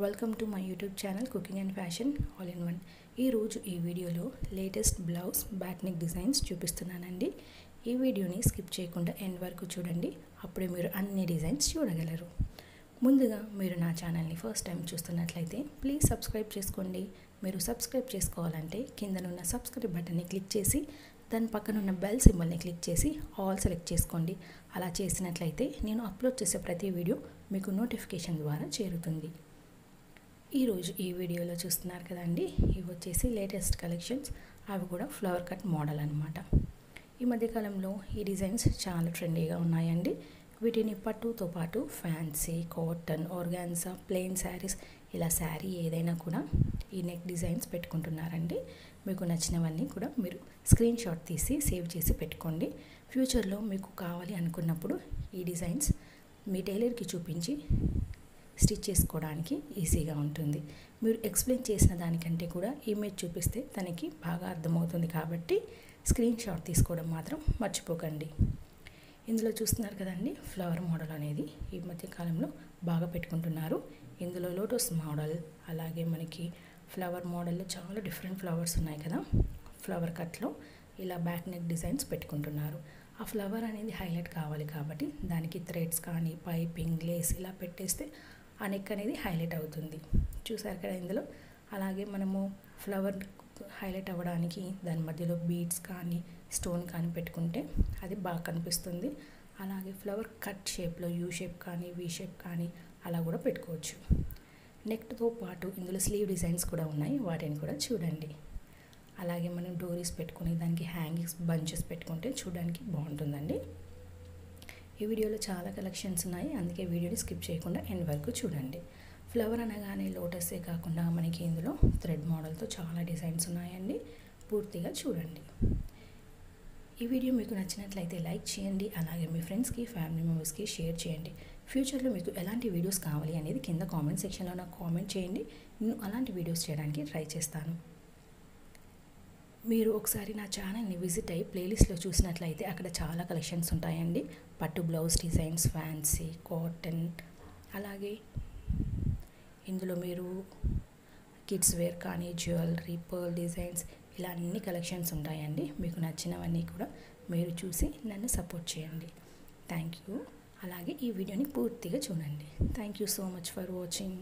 Welcome to my YouTube channel cooking and fashion all in one. ఈరోజు ఈ వీడియోలో latest blouse back neck designs చూపిస్తున్నానండి. ఈ వీడియోని స్కిప్ చేయకుండా ఎండ్ వరకు చూడండి, అప్పుడే మీరు అన్ని డిజైన్స్ చూడగలరు. ముందుగా మీరు నా ఛానల్ని ఫస్ట్ టైం చూస్తున్నట్లయితే ప్లీజ్ సబ్స్క్రైబ్ చేసుకోండి. మీరు సబ్స్క్రైబ్ చేసుకోవాలంటే కిందనున్న సబ్స్క్రైబ్ బటన్ని క్లిక్ చేసి దాని పక్కనున్న బెల్ సింబల్ని క్లిక్ చేసి ఆల్ సెలెక్ట్ చేసుకోండి. అలా చేసినట్లయితే నేను అప్లోడ్ చేసే ప్రతి వీడియో మీకు నోటిఫికేషన్ ద్వారా చేరుతుంది. ఈరోజు ఈ వీడియోలో చూస్తున్నారు కదండి, ఇవి వచ్చేసి లేటెస్ట్ కలెక్షన్స్. అవి కూడా ఫ్లవర్ కట్ మోడల్ అనమాట. ఈ మధ్యకాలంలో ఈ డిజైన్స్ చాలా ట్రెండీగా ఉన్నాయండి. వీటిని పట్టుతో పాటు fancy, cotton, organza, plain saris, ఇలా శారీ ఏదైనా కూడా ఈ నెక్ డిజైన్స్ పెట్టుకుంటున్నారండి. మీకు నచ్చినవన్నీ కూడా మీరు స్క్రీన్ షాట్ తీసి సేవ్ చేసి పెట్టుకోండి. ఫ్యూచర్లో మీకు కావాలి అనుకున్నప్పుడు ఈ డిజైన్స్ మీ టైలర్కి చూపించి స్టిచ్ చేసుకోవడానికి ఈజీగా ఉంటుంది. మీరు ఎక్స్ప్లెయిన్ చేసిన దానికంటే కూడా ఇమేజ్ చూపిస్తే తనకి బాగా అర్థమవుతుంది. కాబట్టి స్క్రీన్ షాట్ తీసుకోవడం మాత్రం మర్చిపోకండి. ఇందులో చూస్తున్నారు కదండి, ఫ్లవర్ మోడల్ అనేది ఈ మధ్య కాలంలో బాగా పెట్టుకుంటున్నారు. ఇందులో లోటస్ మోడల్, అలాగే మనకి ఫ్లవర్ మోడల్లో చాలా డిఫరెంట్ ఫ్లవర్స్ ఉన్నాయి కదా. ఫ్లవర్ కట్లో ఇలా బ్యాక్ నెక్ డిజైన్స్ పెట్టుకుంటున్నారు. ఆ ఫ్లవర్ అనేది హైలైట్ కావాలి కాబట్టి దానికి థ్రెడ్స్ కానీ పైపింగ్, లేస్ ఇలా పెట్టేస్తే ఆ నెక్ అనేది హైలైట్ అవుతుంది. చూసారు కదా ఇందులో. అలాగే మనము ఫ్లవర్ హైలైట్ అవ్వడానికి దాని మధ్యలో బీడ్స్ కానీ స్టోన్ కానీ పెట్టుకుంటే అది బాగా కనిపిస్తుంది. అలాగే ఫ్లవర్ కట్ షేప్లో యూ షేప్ కానీ వీ షేప్ కానీ అలా కూడా పెట్టుకోవచ్చు. నెక్తో పాటు ఇందులో స్లీవ్ డిజైన్స్ కూడా ఉన్నాయి, వాటిని కూడా చూడండి. అలాగే మనం డోరీస్ పెట్టుకుని దానికి హ్యాంగింగ్స్, బంచెస్ పెట్టుకుంటే చూడడానికి బాగుంటుందండి. ఈ వీడియోలో చాలా కలెక్షన్స్ ఉన్నాయి, అందుకే వీడియోని స్కిప్ చేయకుండా ఎండ్ వరకు చూడండి. ఫ్లవర్ అనగానే లోటసే కాకుండా మనకి ఇందులో థ్రెడ్ మోడల్తో చాలా డిజైన్స్ ఉన్నాయండి. పూర్తిగా చూడండి. ఈ వీడియో మీకు నచ్చినట్లయితే లైక్ చేయండి, అలాగే మీ ఫ్రెండ్స్కి, ఫ్యామిలీ మెంబర్స్కి షేర్ చేయండి. ఫ్యూచర్లో మీకు ఎలాంటి వీడియోస్ కావాలి అనేది కింద కామెంట్ సెక్షన్లో నాకు కామెంట్ చేయండి. నేను అలాంటి వీడియోస్ చేయడానికి ట్రై చేస్తాను. మీరు ఒకసారి నా ఛానల్ని విజిట్ అయ్యి ప్లేలిస్ట్లో చూసినట్లయితే అక్కడ చాలా కలెక్షన్స్ ఉంటాయండి. పట్టు బ్లౌజ్ డిజైన్స్, ఫ్యాన్సీ, కాటన్, అలాగే ఇందులో మీరు కిడ్స్ వేర్ కానీ జ్యువెలరీ, పర్ల్ డిజైన్స్ ఇలా అన్ని కలెక్షన్స్ ఉంటాయండి. మీకు నచ్చినవన్నీ కూడా మీరు చూసి నన్ను సపోర్ట్ చేయండి. Thank you. అలాగే ఈ వీడియోని పూర్తిగా చూడండి. Thank you so much for watching.